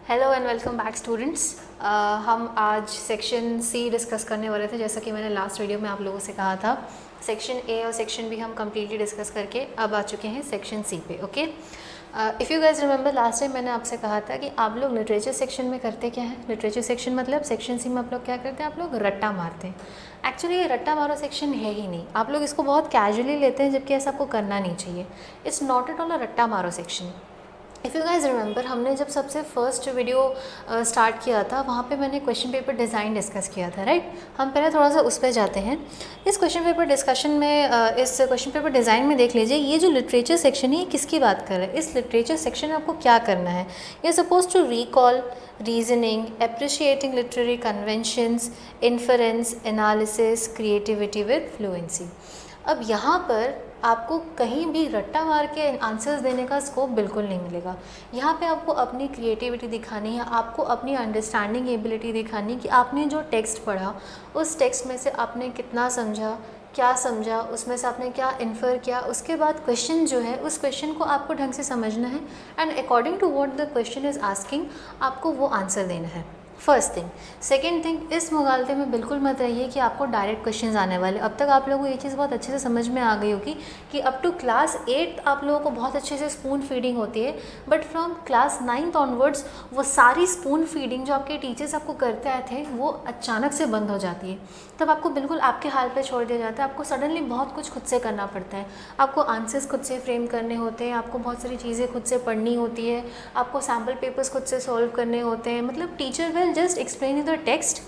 Hello and welcome back students. हम आज section C discuss करने वाले थे। जैसा कि मैंने लास्ट वीडियो में आप लोगों से कहा था, सेक्शन ए और सेक्शन बी हम कम्प्लीटली डिस्कस करके अब आ चुके हैं सेक्शन सी पे। Okay, if you guys remember last time मैंने आपसे कहा था कि आप लोग लिटरेचर सेक्शन में करते क्या है। लिटरेचर सेक्शन मतलब सेक्शन सी में आप लोग क्या करते हैं, आप लोग रट्टा मारते हैं। एक्चुअली ये रट्टा मारो सेक्शन है ही नहीं, आप लोग इसको बहुत कैजुअली लेते हैं, जबकि ऐसा आपको करना नहीं चाहिए। इट्स नॉट एट ऑल अ रट्टा मारो section. If you guys remember, हमने जब सबसे फर्स्ट वीडियो स्टार्ट किया था, वहाँ पे मैंने क्वेश्चन पेपर डिज़ाइन डिस्कस किया था, राइट। हम पहले थोड़ा सा उस पर जाते हैं। इस क्वेश्चन पेपर डिस्कशन में, इस क्वेश्चन पेपर डिज़ाइन में देख लीजिए, ये जो लिटरेचर सेक्शन है ये किसकी बात कर रहा है। इस लिटरेचर सेक्शन में आपको क्या करना है, ये suppose to recall, reasoning, appreciating literary conventions, inference, analysis, creativity with fluency. अब यहाँ पर आपको कहीं भी रट्टा मार के आंसर्स देने का स्कोप बिल्कुल नहीं मिलेगा। यहाँ पे आपको अपनी क्रिएटिविटी दिखानी है, आपको अपनी अंडरस्टैंडिंग एबिलिटी दिखानी कि आपने जो टेक्स्ट पढ़ा उस टेक्स्ट में से आपने कितना समझा, क्या समझा, उसमें से आपने क्या इन्फर किया। उसके बाद क्वेश्चन जो है, उस क्वेश्चन को आपको ढंग से समझना है and according to what the question is asking आपको वो आंसर देना है। First thing. सेकेंड थिंग, इस मुगालते में बिल्कुल मत रहिए कि आपको डायरेक्ट क्वेश्चंस आने वाले। अब तक आप लोगों को ये चीज़ बहुत अच्छे से समझ में आ गई होगी कि अप टू क्लास 8 आप लोगों को बहुत अच्छे से स्पून फीडिंग होती है, but from class 9th onwards वो सारी स्पून फीडिंग जो आपके टीचर्स आपको करते आए थे वो अचानक से बंद हो जाती है। तब आपको बिल्कुल आपके हाल पे छोड़ दिया जाता है। आपको सडनली बहुत कुछ खुद से करना पड़ता है। आपको आंसर्स खुद से फ्रेम करने होते हैं, आपको बहुत सारी चीज़ें खुद से पढ़नी होती है, आपको सैम्पल पेपर्स खुद से सॉल्व करने होते हैं। मतलब teacher will just explain the text,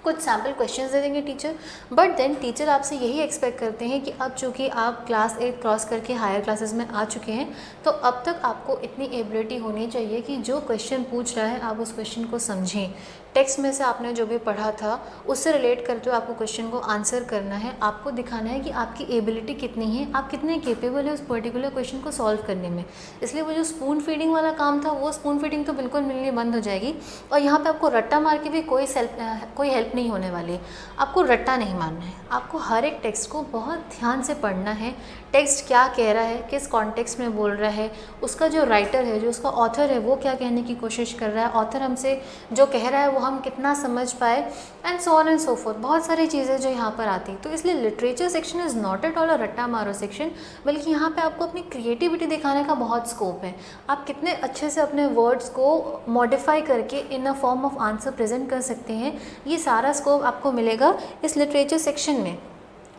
कुछ सैम्पल क्वेश्चंस दे देंगे टीचर, बट देन टीचर आपसे यही एक्सपेक्ट करते हैं कि अब चूँकि आप क्लास 8 क्रॉस करके हायर क्लासेस में आ चुके हैं, तो अब तक आपको इतनी एबिलिटी होनी चाहिए कि जो क्वेश्चन पूछ रहा है आप उस क्वेश्चन को समझें। टेक्स्ट में से आपने जो भी पढ़ा था उससे रिलेट करते हुए आपको क्वेश्चन को आंसर करना है। आपको दिखाना है कि आपकी एबिलिटी कितनी है, आप कितने केपेबल है उस पर्टिकुलर क्वेश्चन को सॉल्व करने में। इसलिए वो जो स्पून फीडिंग वाला काम था, वो स्पून फीडिंग तो बिल्कुल मिलनी बंद हो जाएगी। और यहाँ पे आपको रट्टा मार के भी कोई हेल्प नहीं होने वाली है। आपको रट्टा नहीं मारना है, आपको हर एक टेक्स्ट को बहुत ध्यान से पढ़ना है। टेक्स्ट क्या कह रहा है, किस कॉन्टेक्स्ट में बोल रहा है, उसका जो राइटर है, जो उसका ऑथर है, वो क्या कहने की कोशिश कर रहा है, ऑथर हमसे जो कह रहा है वो हम कितना समझ पाए, and so on and so fourth. बहुत सारी चीज़ें जो यहाँ पर आती हैं। तो इसलिए literature section is not at all अ रट्टा मारो सेक्शन, बल्कि यहाँ पे आपको अपनी क्रिएटिविटी दिखाने का बहुत स्कोप है। आप कितने अच्छे से अपने वर्ड्स को मॉडिफाई करके in a form of answer present कर सकते हैं, ये सारा स्कोप आपको मिलेगा इस लिटरेचर सेक्शन में।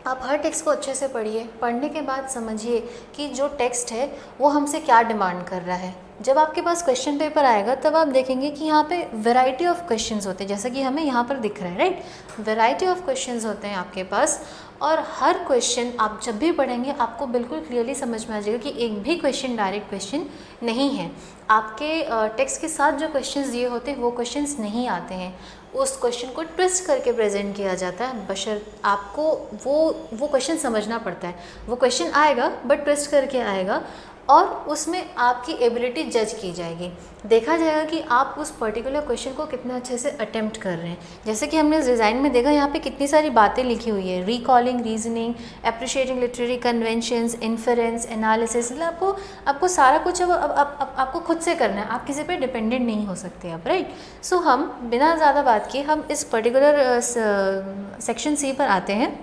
आप हर टेक्स्ट को अच्छे से पढ़िए, पढ़ने के बाद समझिए कि जो टेक्स्ट है वो हमसे क्या डिमांड कर रहा है। जब आपके पास क्वेश्चन पेपर आएगा तब आप देखेंगे कि यहाँ पे वैरायटी ऑफ क्वेश्चंस होते हैं, जैसा कि हमें यहाँ पर दिख रहा है, राइट। वैरायटी ऑफ क्वेश्चंस होते हैं आपके पास, और हर क्वेश्चन आप जब भी पढ़ेंगे आपको बिल्कुल क्लियरली समझ में आ जाएगा कि एक भी क्वेश्चन डायरेक्ट क्वेश्चन नहीं है। आपके टेक्स्ट के साथ जो क्वेश्चंस दिए होते हैं वो क्वेश्चंस नहीं आते हैं, उस क्वेश्चन को ट्विस्ट करके प्रेजेंट किया जाता है। बशर्ते आपको वो क्वेश्चन समझना पड़ता है। वो क्वेश्चन आएगा बट ट्विस्ट करके आएगा, और उसमें आपकी एबिलिटी जज की जाएगी। देखा जाएगा कि आप उस पर्टिकुलर क्वेश्चन को कितना अच्छे से अटेम्प्ट कर रहे हैं। जैसे कि हमने इस डिज़ाइन में देखा, यहाँ पे कितनी सारी बातें लिखी हुई है, recalling, reasoning, appreciating literary conventions, inference, analysis. मतलब आपको सारा कुछ अब आपको खुद से करना है, आप किसी पे डिपेंडेंट नहीं हो सकते अब, राइट। सो हम बिना ज़्यादा बात किए हम इस पर्टिकुलर सेक्शन सी पर आते हैं,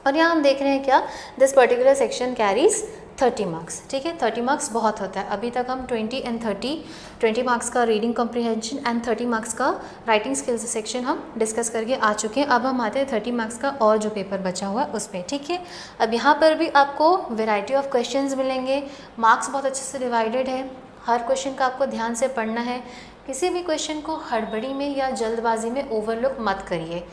और यहाँ हम देख रहे हैं क्या, this particular section carries 30 marks. ठीक है, 30 मार्क्स बहुत होता है। अभी तक हम 20 एंड 20 मार्क्स का रीडिंग कॉम्प्रिहेंशन एंड 30 मार्क्स का राइटिंग स्किल्स सेक्शन हम डिस्कस करके आ चुके हैं। अब हम आते हैं 30 मार्क्स का और जो पेपर बचा हुआ है उस पर। ठीक है, अब यहाँ पर भी आपको वेराइटी ऑफ क्वेश्चंस मिलेंगे, मार्क्स बहुत अच्छे से डिवाइडेड है, हर क्वेश्चन का आपको ध्यान से पढ़ना है। किसी भी क्वेश्चन को हड़बड़ी में या जल्दबाजी में ओवरलुक मत करिए।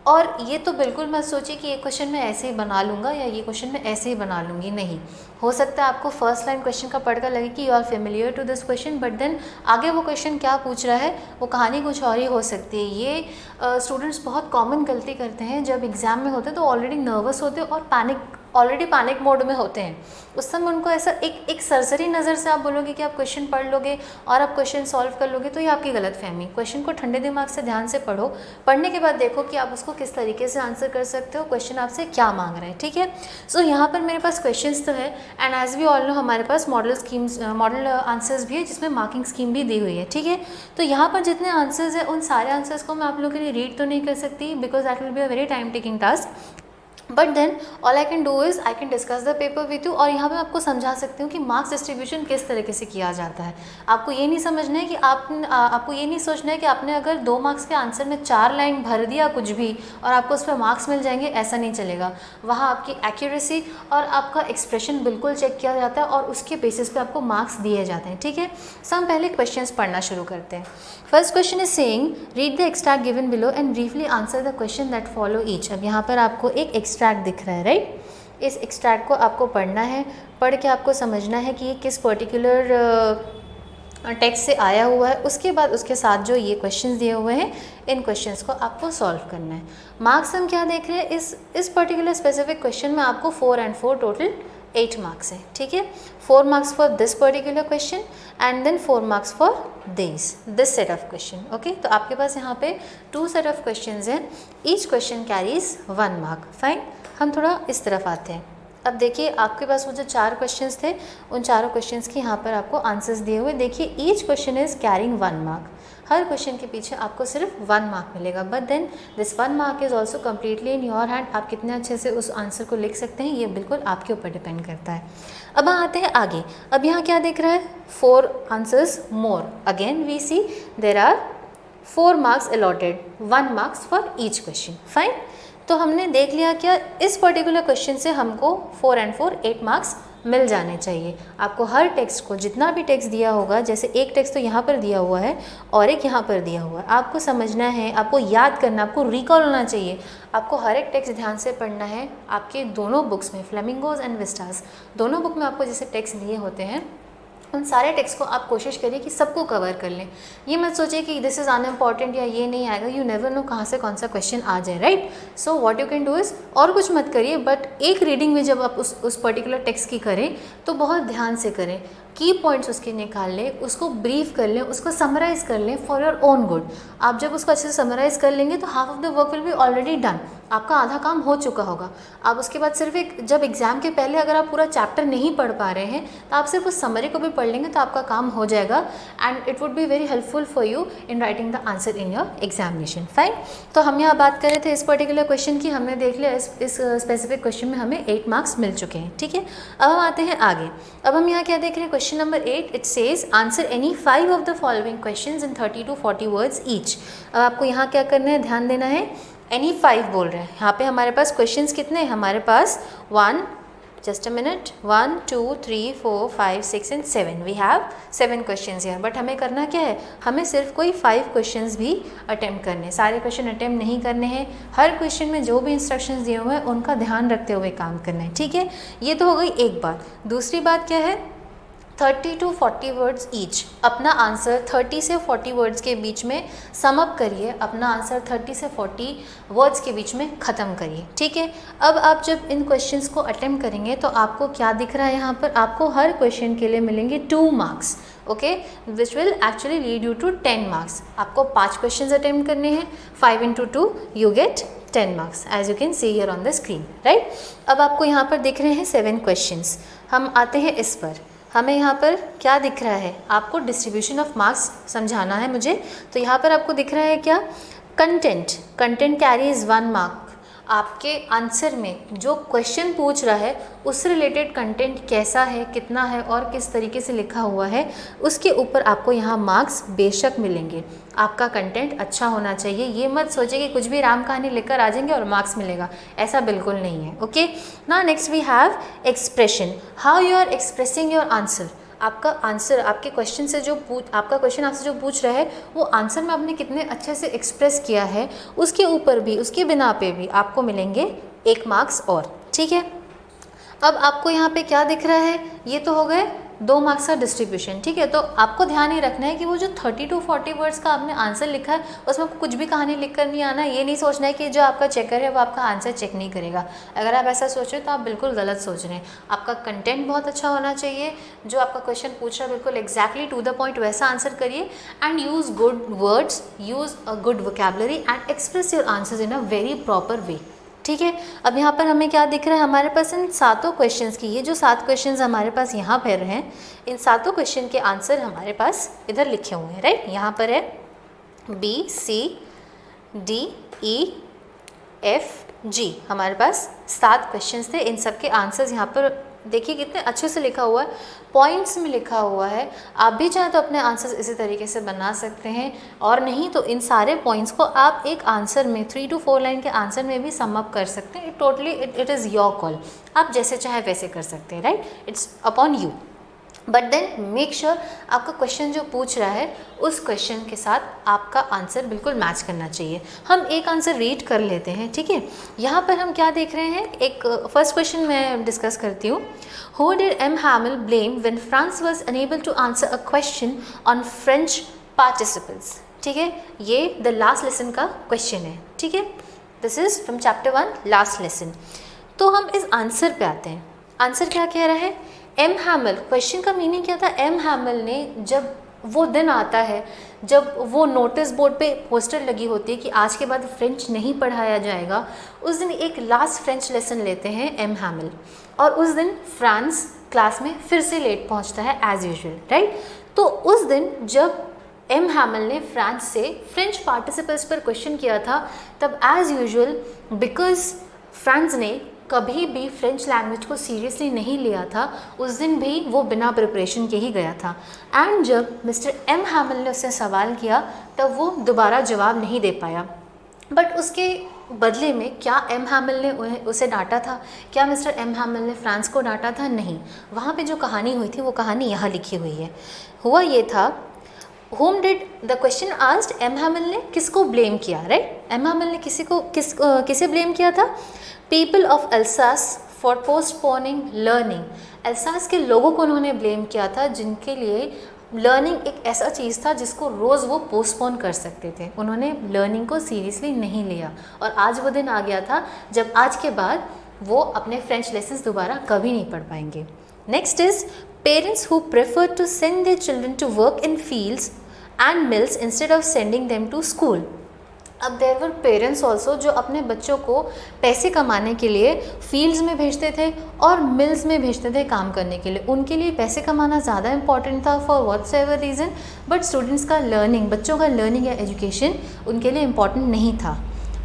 और ये तो बिल्कुल मत सोचिए कि ये क्वेश्चन मैं ऐसे ही बना लूँगा या ये क्वेश्चन मैं ऐसे ही बना लूँगी, नहीं। हो सकता है आपको फर्स्ट लाइन क्वेश्चन का पढ़कर लगे कि you are familiar to this question, but then आगे वो क्वेश्चन क्या पूछ रहा है वो कहानी कुछ और ही हो सकती है। ये स्टूडेंट्स बहुत कॉमन गलती करते हैं, जब एग्ज़ाम में होते हैं तो ऑलरेडी नर्वस होते हैं और पैनिक ऑलरेडी पैनिक मोड में होते हैं, उस समय उनको ऐसा एक सरसरी नज़र से आप बोलोगे कि आप क्वेश्चन पढ़ लोगे और आप क्वेश्चन सॉल्व कर लोगे, तो ये आपकी गलतफहमी। क्वेश्चन को ठंडे दिमाग से ध्यान से पढ़ो, पढ़ने के बाद देखो कि आप उसको किस तरीके से आंसर कर सकते हो, क्वेश्चन आपसे क्या मांग रहा है, ठीक है। सो यहाँ पर मेरे पास क्वेश्चंस तो है, and as we all know हमारे पास मॉडल आंसर्स भी है जिसमें मार्किंग स्कीम भी दी हुई है, ठीक है। तो यहाँ पर जितने आंसर्स हैं उन सारे आंसर्स को मैं आप लोगों के लिए रीड तो नहीं कर सकती, because that will be a very time taking task, but then all I can do is I can discuss the paper with you, और यहाँ पे मैं आपको समझा सकती हूँ कि मार्क्स डिस्ट्रीब्यूशन किस तरीके से किया जाता है। आपको ये नहीं समझना है कि आपको ये नहीं सोचना है कि आपने अगर 2 मार्क्स के आंसर में 4 लाइन भर दिया कुछ भी और आपको उस पर मार्क्स मिल जाएंगे, ऐसा नहीं चलेगा। वहाँ आपकी एक्यूरेसी और आपका एक्सप्रेशन बिल्कुल चेक किया जाता है और उसके बेसिस पे आपको मार्क्स दिए जाते हैं, ठीक है। सो हम पहले क्वेश्चंस पढ़ना शुरू करते हैं। First question is saying read the extract given below and briefly answer the question that follow each. अब यहाँ पर आपको एक एक्सट्रैक्ट दिख रहा है, राइट। इस एक्सट्रैक्ट को आपको पढ़ना है, पढ़ के आपको समझना है कि ये किस पर्टिकुलर टेक्स्ट से आया हुआ है। उसके बाद उसके साथ जो ये क्वेश्चंस दिए हुए हैं, इन क्वेश्चंस को आपको सॉल्व करना है। मार्क्स हम क्या देख रहे हैं, इस पर्टिकुलर स्पेसिफिक क्वेश्चन में आपको 4 and 4 टोटल 8 मार्क्स है, ठीक है। 4 marks for this particular question and then 4 marks for this set of question, okay. तो आपके पास यहाँ पे 2 सेट ऑफ क्वेश्चंस हैं, each question carries 1 mark, fine. हम थोड़ा इस तरफ आते हैं। अब देखिए आपके पास वो जो 4 क्वेश्चंस थे, उन चारों क्वेश्चंस के यहाँ पर आपको आंसर्स दिए हुए, देखिए each question is carrying 1 mark. हर क्वेश्चन के पीछे आपको सिर्फ 1 मार्क मिलेगा, but then this 1 mark is also completely in your hand. आप कितने अच्छे से उस आंसर को लिख सकते हैं, ये बिल्कुल आपके ऊपर डिपेंड करता है। अब आते हैं आगे। अब यहाँ क्या दिख रहा है, 4 answers more. Again we see there are 4 marks allotted, 1 marks for each question, fine. तो हमने देख लिया क्या इस पर्टिकुलर क्वेश्चन से हमको 4 and 4 8 मार्क्स मिल जाने चाहिए। आपको हर टेक्स्ट को, जितना भी टेक्स्ट दिया होगा, जैसे एक टेक्स्ट तो यहाँ पर दिया हुआ है और एक यहाँ पर दिया हुआ है, आपको समझना है, आपको याद करना, आपको रिकॉल होना चाहिए। आपको हर एक टेक्स्ट ध्यान से पढ़ना है। आपके दोनों बुक्स में, फ्लेमिंगोज एंड विस्टास, दोनों बुक में आपको जैसे टेक्स्ट दिए होते हैं, उन सारे टेक्स्ट को आप कोशिश करिए कि सबको कवर कर लें। ये मत सोचिए कि दिस इज़ अनइम्पॉर्टेंट या ये नहीं आएगा, यू नेवर नो कहाँ से कौन सा क्वेश्चन आ जाए, right. So what you can do is, और कुछ मत करिए, बट एक रीडिंग में जब आप उस पर्टिकुलर टेक्स्ट की करें तो बहुत ध्यान से करें, की पॉइंट्स उसके निकाल लें, उसको ब्रीफ कर लें, उसको समराइज़ कर लें फॉर योर ओन गुड। आप जब उसको अच्छे से समराइज़ कर लेंगे तो half of the work will be already done, आपका आधा काम हो चुका होगा। आप उसके बाद सिर्फ जब एग्ज़ाम के पहले अगर आप पूरा चैप्टर नहीं पढ़ पा रहे हैं तो आप सिर्फ उस समरी को भी पढ़ लेंगे तो आपका काम हो जाएगा, and it would be very helpful for you in writing the answer in your examination, fine. तो हम यहाँ बात कर रहे थे इस पर्टिकुलर क्वेश्चन की, हमने देख लिया इस स्पेसिफिक क्वेश्चन में हमें 8 मार्क्स मिल चुके हैं, ठीक है। अब हम आते हैं आगे। अब हम यहाँ क्या देख रहे हैं, question number 8, it says answer any 5 of the following questions in 30 to 40 words each. अब आपको यहाँ क्या करना है, ध्यान देना है, एनी 5 बोल रहे हैं। यहाँ पे हमारे पास क्वेश्चंस कितने हैं, हमारे पास 1 just a minute 1 2 3 4 5 6 and 7, we have 7 questions here. But हमें करना क्या है, हमें सिर्फ कोई 5 क्वेश्चंस भी अटेम्प्ट करने, सारे क्वेश्चन अटेम्प्ट नहीं करने हैं। हर क्वेश्चन में जो भी इंस्ट्रक्शंस दिए हुए हैं उनका ध्यान रखते हुए काम करना है, ठीक है। ये तो हो गई एक बात। दूसरी बात क्या है, 30 to 40 वर्ड्स ईच। अपना आंसर 30 से 40 वर्ड्स के बीच में सम अप करिए, अपना आंसर 30 से 40 वर्ड्स के बीच में ख़त्म करिए, ठीक है। अब आप जब इन क्वेश्चंस को अटेम्प्ट करेंगे तो आपको क्या दिख रहा है, यहाँ पर आपको हर क्वेश्चन के लिए मिलेंगे 2 marks, okay, which will actually lead you to 10 marks. आपको 5 क्वेश्चन अटेम्प्ट करने हैं, 5 into 2 you get 10 marks, as you can see here on the screen, right. अब आपको यहाँ पर दिख रहे हैं 7 क्वेश्चंस। हम आते हैं इस पर, हमें यहाँ पर क्या दिख रहा है, आपको डिस्ट्रीब्यूशन ऑफ मार्क्स समझाना है मुझे। तो यहाँ पर आपको दिख रहा है क्या, कंटेंट कैरीज 1 मार्क। आपके आंसर में जो क्वेश्चन पूछ रहा है उससे रिलेटेड कंटेंट कैसा है, कितना है और किस तरीके से लिखा हुआ है, उसके ऊपर आपको यहाँ मार्क्स बेशक मिलेंगे। आपका कंटेंट अच्छा होना चाहिए, ये मत सोचिए कि कुछ भी राम कहानी लिखकर आ जाएंगे और मार्क्स मिलेगा, ऐसा बिल्कुल नहीं है, okay. Now next we have expression, how you are expressing your answer. आपका आंसर, आपके क्वेश्चन से आपका क्वेश्चन आपसे जो पूछ रहा है वो आंसर में आपने कितने अच्छे से एक्सप्रेस किया है, उसके ऊपर भी, उसके बिना पे भी आपको मिलेंगे 1 मार्क्स और, ठीक है। अब आपको यहाँ पे क्या दिख रहा है, ये तो हो गए 2 मार्क्स का डिस्ट्रीब्यूशन, ठीक है। तो आपको ध्यान ये रखना है कि वो जो 30 to 40 वर्ड्स का आपने आंसर लिखा है उसमें आपको कुछ भी कहानी लिख कर नहीं आना। ये नहीं सोचना है कि जो आपका चेकर है वो आपका आंसर चेक नहीं करेगा। अगर आप ऐसा सोच रहे हो तो आप बिल्कुल गलत सोच रहे हैं। आपका कंटेंट बहुत अच्छा होना चाहिए, जो आपका क्वेश्चन पूछ रहा है बिल्कुल एग्जैक्टली टू द पॉइंट वैसा आंसर करिए, and use good words, use a good vocabulary and express your answers in a very proper way, ठीक है। अब यहाँ पर हमें क्या दिख रहा है, हमारे पास इन 7 क्वेश्चंस की, ये जो 7 क्वेश्चंस हमारे पास यहाँ पर हैं, इन 7 क्वेश्चन के आंसर हमारे पास इधर लिखे हुए हैं, राइट। यहाँ पर है BCDEFG, हमारे पास 7 क्वेश्चंस थे। इन सब के आंसर्स यहाँ पर देखिए कितने अच्छे से लिखा हुआ है, पॉइंट्स में लिखा हुआ है। आप भी चाहें तो अपने आंसर्स इसी तरीके से बना सकते हैं, और नहीं तो इन सारे पॉइंट्स को आप एक आंसर में 3 to 4 लाइन के आंसर में भी सम अप कर सकते हैं। इट इज़ योर कॉल, आप जैसे चाहे वैसे कर सकते हैं, right. It's upon you, but then make sure आपका क्वेश्चन जो पूछ रहा है उस क्वेश्चन के साथ आपका आंसर बिल्कुल मैच करना चाहिए। हम एक आंसर रीड कर लेते हैं, ठीक है। यहाँ पर हम क्या देख रहे हैं, एक फर्स्ट क्वेश्चन मैं डिस्कस करती हूँ। Who did M. Hamel blame when France was unable to answer a question on French participles? ठीक है, ये द लास्ट लेसन का क्वेश्चन है, ठीक है। This is from chapter 1 last lesson. तो हम इस आंसर पे आते हैं। आंसर क्या कह रहा है, एम हैमल, क्वेश्चन का मीनिंग क्या था, एम हैमल ने जब वो दिन आता है जब वो नोटिस बोर्ड पे पोस्टर लगी होती है कि आज के बाद फ्रेंच नहीं पढ़ाया जाएगा, उस दिन एक लास्ट फ्रेंच लेसन लेते हैं एम हैमल, और उस दिन फ्रांस क्लास में फिर से लेट पहुंचता है एज यूजुअल, राइट। तो उस दिन जब एम हैमल ने फ्रांस से फ्रेंच पार्टिसिपल्स पर क्वेश्चन किया था, तब एज यूजुअल बिकॉज फ्रांस ने कभी भी फ्रेंच लैंग्वेज को सीरियसली नहीं लिया था, उस दिन भी वो बिना प्रिपरेशन के ही गया था। एंड जब मिस्टर एम हैमल ने उससे सवाल किया तब वो दोबारा जवाब नहीं दे पाया, बट उसके बदले में क्या एम हैमल ने उसे डांटा था, क्या मिस्टर एम हैमल ने फ्रांस को डांटा था, नहीं। वहाँ पे जो कहानी हुई थी वो कहानी यहाँ लिखी हुई है। हुआ ये था, whom did the question asked, M Hamel ने किसको ब्लेम किया, राइट। एम हैमल ने किसे ब्लेम किया था, people of Alsace for postponing learning. Alsace के लोगों को उन्होंने ब्लेम किया था जिनके लिए लर्निंग एक ऐसा चीज़ था जिसको रोज़ वो पोस्टपोन कर सकते थे। उन्होंने लर्निंग को सीरियसली नहीं लिया, और आज वो दिन आ गया था जब आज के बाद वो अपने फ्रेंच लेसन्स दोबारा कभी नहीं पढ़ पाएंगे। Next is parents who prefer to send their children to work in fields and mills instead of sending them to school. अब देयर वर पेरेंट्स ऑल्सो जो अपने बच्चों को पैसे कमाने के लिए फील्ड्स में भेजते थे और मिल्स में भेजते थे काम करने के लिए। उनके लिए पैसे कमाना ज़्यादा इंपॉर्टेंट था for what's ever reason, but students का लर्निंग, बच्चों का लर्निंग या एजुकेशन उनके लिए इम्पॉर्टेंट नहीं था।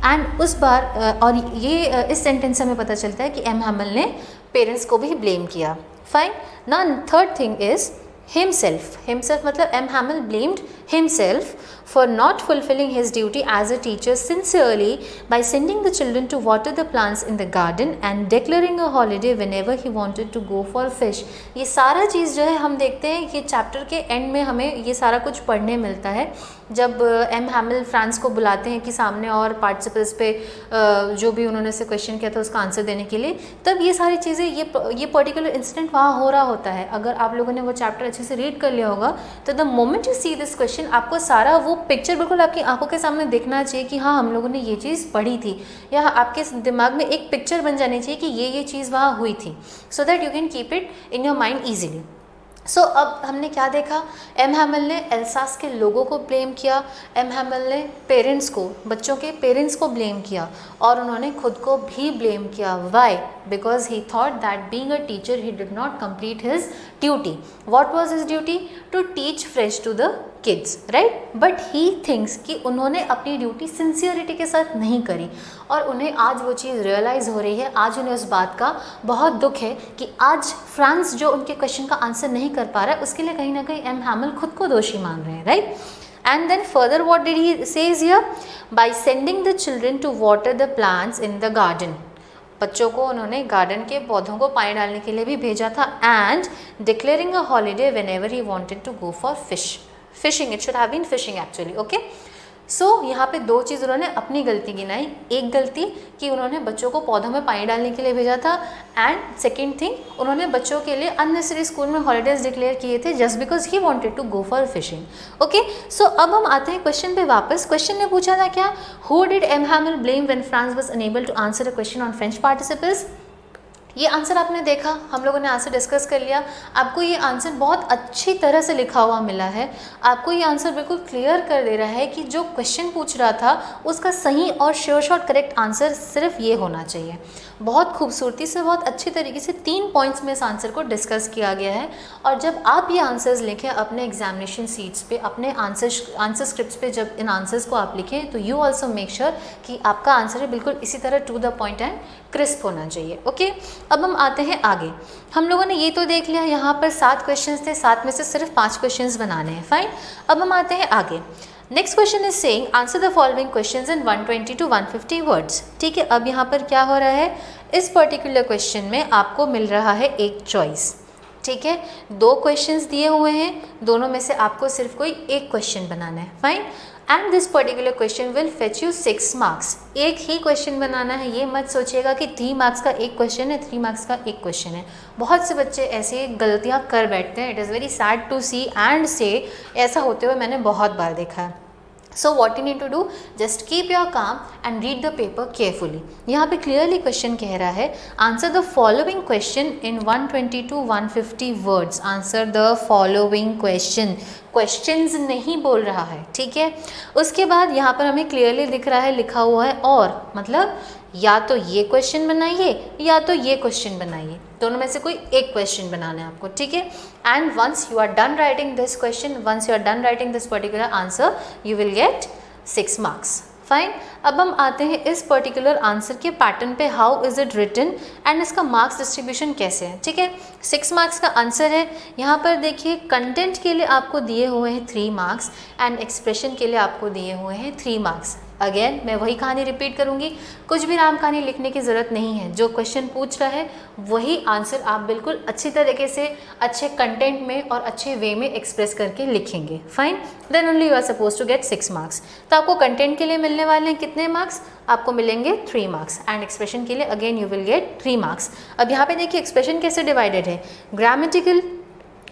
एंड उस बार और ये इस सेंटेंस से हमें पता चलता है कि एम हैमल ने पेरेंट्स को भी ब्लेम किया। Fine, now third thing is himself मतलब M. Hamel blamed himself for not fulfilling his duty as a teacher sincerely by sending the children to water the plants in the garden and declaring a holiday whenever he wanted to go for fish। ये सारा चीज़ जो है हम देखते हैं कि chapter के and में हमें ये सारा कुछ पढ़ने मिलता है। जब एम हैमल फ्रांस को बुलाते हैं कि सामने और पार्टिसिपल्स पे जो भी उन्होंने से क्वेश्चन किया था उसका आंसर देने के लिए, तब ये सारी चीज़ें ये पर्टिकुलर इंसिडेंट वहाँ हो रहा होता है। अगर आप लोगों ने वो चैप्टर अच्छे से रीड कर लिया होगा तो the moment you see this question आपको सारा वो पिक्चर बिल्कुल आपकी आंखों के सामने दिखना चाहिए कि हाँ हम लोगों ने ये चीज़ पढ़ी थी, या आपके दिमाग में एक पिक्चर बन जानी चाहिए कि ये चीज़ वहाँ हुई थी, so that you can keep it in your mind easily. So अब हमने क्या देखा, एम हैमल ने एल्सास के लोगों को ब्लेम किया, एम हैमल ने पेरेंट्स को, बच्चों के पेरेंट्स को ब्लेम किया, और उन्होंने खुद को भी ब्लेम किया। Why? Because he thought that being a teacher he did not complete his duty. What was his duty? To teach French to the kids, right. But he thinks कि उन्होंने अपनी ड्यूटी सिंसियरिटी के साथ नहीं करी, और उन्हें आज वो चीज़ रियलाइज़ हो रही है। आज उन्हें उस बात का बहुत दुख है कि आज फ्रांस जो उनके क्वेश्चन का आंसर नहीं कर पा रहा है, उसके लिए कहीं ना कहीं एम हैमल खुद को दोषी मान रहे हैं, right. And then further what did he says here? By sending the children to water the plants in the garden. बच्चों को उन्होंने गार्डन के पौधों को पानी डालने के लिए भी भेजा था। And declaring a holiday whenever he wanted to go for fishing, it should have been fishing actually, okay। यहाँ पे दो चीज़ उन्होंने अपनी गलती गिनाई, एक गलती कि उन्होंने बच्चों को पौधों में पानी डालने के लिए भेजा था, एंड सेकेंड थिंग उन्होंने बच्चों के लिए अननेसेसरी स्कूल में हॉलीडेज डिक्लेयर किए थे just because he wanted to go for fishing. Okay, so अब हम आते हैं क्वेश्चन पे वापस। क्वेश्चन ने पूछा था क्या, who did M Hamil blame when France was unable to answer a question on French participles. ये आंसर आपने देखा, हम लोगों ने आंसर डिस्कस कर लिया, आपको ये आंसर बहुत अच्छी तरह से लिखा हुआ मिला है, आपको ये आंसर बिल्कुल क्लियर कर दे रहा है कि जो क्वेश्चन पूछ रहा था उसका सही और श्योर शॉर्ट करेक्ट आंसर सिर्फ ये होना चाहिए। बहुत खूबसूरती से, बहुत अच्छी तरीके से 3 पॉइंट्स में इस आंसर को डिस्कस किया गया है। और जब आप ये आंसर्स लिखें अपने एग्जामिनेशन सीट्स पे, अपने आंसर स्क्रिप्ट्स पे जब इन आंसर्स को आप लिखें तो यू ऑल्सो मेक श्योर कि आपका आंसर है बिल्कुल इसी तरह to the point and crisp होना चाहिए। ओके, अब हम आते हैं आगे। हम लोगों ने ये तो देख लिया, यहाँ पर 7 क्वेश्चंस थे, 7 में से सिर्फ 5 क्वेश्चंस बनाने हैं। फाइन, अब हम आते हैं आगे। Next question is saying answer the following questions in 120 to 150 words. ठीक है, अब यहाँ पर क्या हो रहा है, इस पर्टिकुलर क्वेश्चन में आपको मिल रहा है एक चॉइस। ठीक है, 2 क्वेश्चंस दिए हुए हैं, दोनों में से आपको सिर्फ कोई एक क्वेश्चन बनाना है। Fine, and this particular question will fetch you 6 marks. एक ही क्वेश्चन बनाना है, ये मत सोचिएगा कि 3 मार्क्स का एक क्वेश्चन है, 3 मार्क्स का एक क्वेश्चन है। बहुत से बच्चे ऐसे गलतियाँ कर बैठते हैं। It is very sad to see and say, ऐसा होते हुए मैंने बहुत बार देखा है। So what you need to do, just keep your calm and read the paper carefully. यहाँ पे clearly question कह रहा है answer the following question in 120 to 150 words. Answer the following question. Questions नहीं बोल रहा है, ठीक है। उसके बाद यहाँ पर हमें clearly दिख रहा है, लिखा हुआ है और, मतलब या तो ये क्वेश्चन बनाइए या तो ये क्वेश्चन बनाइए, दोनों में से कोई एक क्वेश्चन बनाना है आपको, ठीक है। And once you are done writing this question, once you are done writing this particular answer, you will get 6 marks. Fine, अब हम आते हैं इस पर्टिकुलर आंसर के पैटर्न पे, how is it written and इसका मार्क्स डिस्ट्रीब्यूशन कैसे है। ठीक है, 6 मार्क्स का आंसर है। यहाँ पर देखिए कंटेंट के लिए आपको दिए हुए हैं 3 मार्क्स एंड एक्सप्रेशन के लिए आपको दिए हुए हैं 3 मार्क्स। अगेन मैं वही कहानी रिपीट करूँगी, कुछ भी राम कहानी लिखने की ज़रूरत नहीं है। जो क्वेश्चन पूछ रहा है वही आंसर आप बिल्कुल अच्छी तरीके से, अच्छे कंटेंट में और अच्छे वे में एक्सप्रेस करके लिखेंगे। Fine, then only you are suppose to get 6 marks. तो आपको कंटेंट के लिए मिलने वाले हैं कितने मार्क्स, आपको मिलेंगे 3 मार्क्स एंड एक्सप्रेशन के लिए again you will gate 3 marks. अब यहाँ पे देखिए एक्सप्रेशन कैसे डिवाइडेड है, grammatical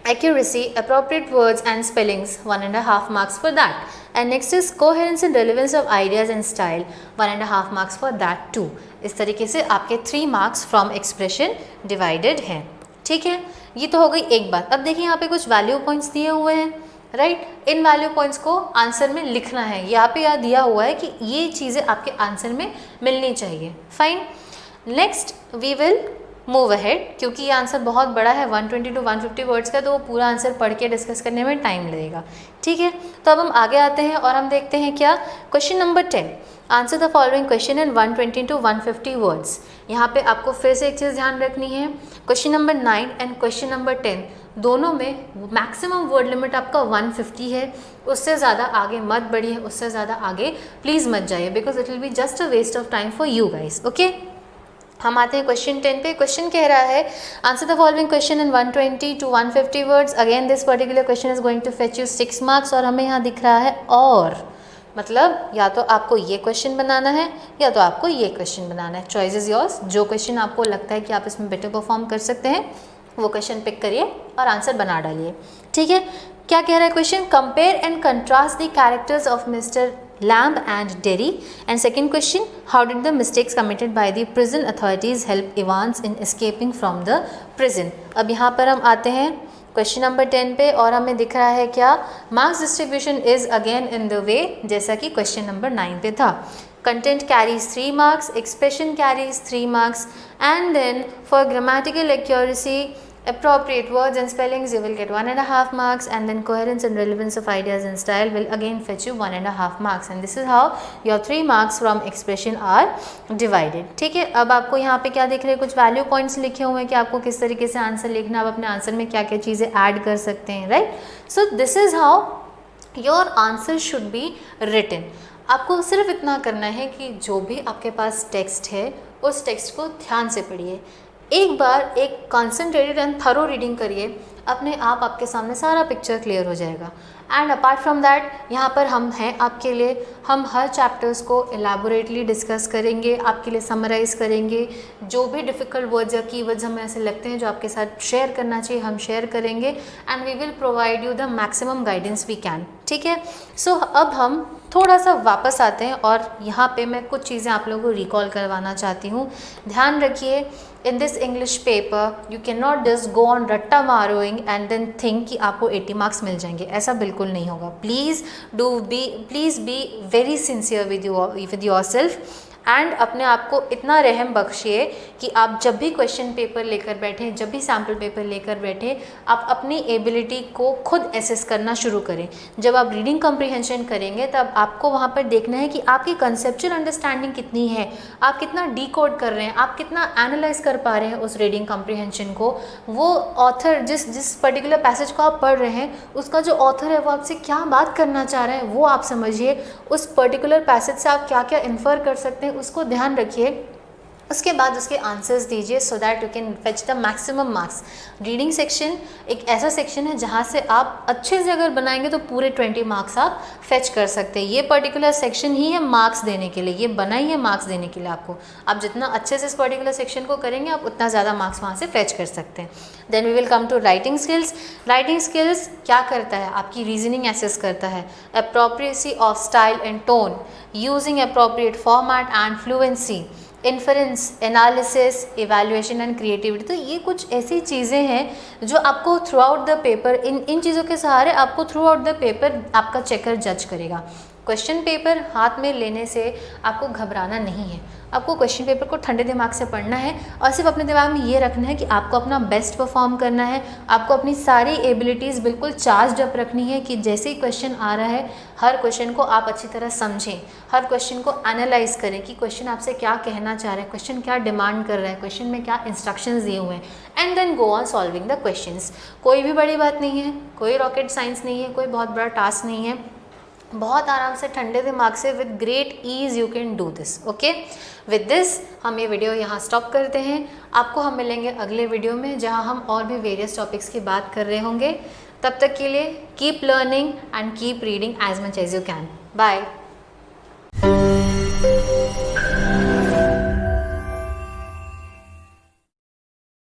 accuracy, appropriate words and spellings, 1.5 marks for that. And next is coherence and relevance of ideas and style, 1.5 marks for that too. इस तरीके से आपके 3 marks from expression divided हैं। ठीक है, ये तो हो गई एक बात। अब देखिए यहाँ पे कुछ वैल्यू पॉइंट्स दिए हुए हैं, राइट। इन वैल्यू पॉइंट्स को आंसर में लिखना है। यहाँ पे याद दिया हुआ है कि ये चीज़ें आपके आंसर में मिलनी चाहिए। Fine, next we will move ahead, क्योंकि ये आंसर बहुत बड़ा है 120 to 150 वर्ड्स का, तो वो पूरा आंसर पढ़ के डिस्कस करने में टाइम लगेगा। ठीक है, तो अब हम आगे आते हैं और हम देखते हैं क्या, question number 10, answer the following question in 120 to 150 words. यहाँ पे आपको फिर से एक चीज़ ध्यान रखनी है, question number 9 and question number 10 दोनों में मैक्सिमम वर्ड लिमिट आपका 150 है। उससे ज़्यादा आगे मत बढ़िए, उससे ज़्यादा आगे प्लीज़ मत जाइए, because it will be just a waste of time for you guys. Okay, हम आते हैं क्वेश्चन 10 पे। क्वेश्चन कह रहा है answer the following question in 120 to 150 words. Again this particular question is going to fetch you 6 marks. और हमें यहाँ दिख रहा है और, मतलब या तो आपको ये क्वेश्चन बनाना है या तो आपको ये क्वेश्चन बनाना है। Choice is yours. जो क्वेश्चन आपको लगता है कि आप इसमें बेटर परफॉर्म कर सकते हैं वो क्वेश्चन पिक करिए और आंसर बना डालिए। ठीक है, क्या कह रहा है question, compare and contrast the characters of mister Lamb and Derry. And second question, how did the mistakes committed by the prison authorities help Evans in escaping from the prison? अब यहाँ पर हम आते हैं क्वेश्चन नंबर 10 पे और हमें दिख रहा है क्या, marks distribution is again in the way जैसा कि क्वेश्चन नंबर 9 पे था। Content carries 3 marks, expression carries 3 marks and then for grammatical accuracy, appropriate words and spellings you will get 1.5 marks, and then coherence and relevance of ideas and style will again fetch you 1.5 marks, and this is how your 3 marks from expression are divided. ठीक है, अब आपको यहाँ पे क्या दिख रहे हैं, कुछ वैल्यू पॉइंट्स लिखे हुए हैं कि आपको किस तरीके से आंसर लिखना, आप अपने आंसर में क्या क्या चीज़ें ऐड कर सकते हैं, right. So this is how your answer should be written. आपको सिर्फ इतना करना है कि जो भी आपके पास टेक्स्ट है उस टेक्स्ट को ध्यान से पढ़िए, एक बार एक कॉन्सेंट्रेटेड एंड थरो रीडिंग करिए, अपने आप आपके सामने सारा पिक्चर क्लियर हो जाएगा। एंड अपार्ट फ्रॉम दैट, यहाँ पर हम हैं आपके लिए, हम हर चैप्टर्स को एलैबोरेटली डिस्कस करेंगे, आपके लिए समराइज़ करेंगे, जो भी डिफ़िकल्ट वर्ड्स या कीवर्ड्स हमें ऐसे लगते हैं जो आपके साथ शेयर करना चाहिए हम शेयर करेंगे, and we will provide you the maximum guidance we can. ठीक है, सो अब हम थोड़ा सा वापस आते हैं और यहाँ पे मैं कुछ चीज़ें आप लोगों को रिकॉल करवाना चाहती हूँ। ध्यान रखिए, in this English paper you can not just go on रट्टा मारोइंग एंड देन थिंक कि आपको 80 मार्क्स मिल जाएंगे, ऐसा बिल्कुल नहीं होगा। Please be very sincere with your self and अपने आप को इतना रहम बख्शिए कि आप जब भी क्वेश्चन पेपर लेकर बैठें, जब भी सैम्पल पेपर लेकर बैठें, आप अपनी एबिलिटी को खुद एसेस करना शुरू करें। जब आप रीडिंग कॉम्प्रिहेंशन करेंगे तब आपको वहाँ पर देखना है कि आपकी कंसेप्चुअल अंडरस्टैंडिंग कितनी है, आप कितना डिकोड कर रहे हैं, आप कितना एनालाइज कर पा रहे हैं उस रीडिंग कॉम्प्रिहेंशन को। वो ऑथर जिस पर्टिकुलर पैसेज को आप पढ़ रहे हैं, उसका जो ऑथर है वो आपसे क्या बात करना चाह रहा है वो आप समझिए। उस पर्टिकुलर पैसेज से आप क्या क्या इन्फर कर सकते हैं उसको ध्यान रखिए। उसके बाद उसके आंसर्स दीजिए सो that you can fetch the maximum marks. Reading section एक ऐसा सेक्शन है जहाँ से आप अच्छे से अगर बनाएंगे तो पूरे 20 मार्क्स आप फेच कर सकते हैं। ये पर्टिकुलर सेक्शन ही है मार्क्स देने के लिए, ये बना ही है मार्क्स देने के लिए आपको। आप जितना अच्छे से इस पर्टिकुलर सेक्शन को करेंगे आप उतना ज़्यादा मार्क्स वहाँ से फेच कर सकते हैं। Then we will come to writing skills. Writing skills क्या करता है, आपकी रीजनिंग एसेस करता है, appropriacy of style and tone, using appropriate format and fluency, inference, analysis, evaluation and creativity. तो ये कुछ ऐसी चीज़ें हैं जो आपको थ्रू आउट द पेपर, इन चीज़ों के सहारे आपको थ्रू आउट द पेपर आपका चेकर जज करेगा। क्वेश्चन पेपर हाथ में लेने से आपको घबराना नहीं है, आपको क्वेश्चन पेपर को ठंडे दिमाग से पढ़ना है और सिर्फ अपने दिमाग में ये रखना है कि आपको अपना बेस्ट परफॉर्म करना है, आपको अपनी सारी एबिलिटीज़ बिल्कुल चार्ज अप रखनी है कि जैसे ही क्वेश्चन आ रहा है हर क्वेश्चन को आप अच्छी तरह समझें, हर क्वेश्चन को एनालाइज करें कि क्वेश्चन आपसे क्या कहना चाह रहा है, क्वेश्चन क्या डिमांड कर रहा है, क्वेश्चन में क्या इंस्ट्रक्शंस दिए हुए हैं, and then go on solving the questions. कोई भी बड़ी बात नहीं है, कोई रॉकेट साइंस नहीं है, कोई बहुत बड़ा टास्क नहीं है, बहुत आराम से ठंडे दिमाग से with great ease you can do this. Okay, with this हम ये वीडियो यहाँ स्टॉप करते हैं। आपको हम मिलेंगे अगले वीडियो में जहाँ हम और भी वेरियस टॉपिक्स की बात कर रहे होंगे। तब तक के लिए keep learning and keep reading as much as you can. Bye.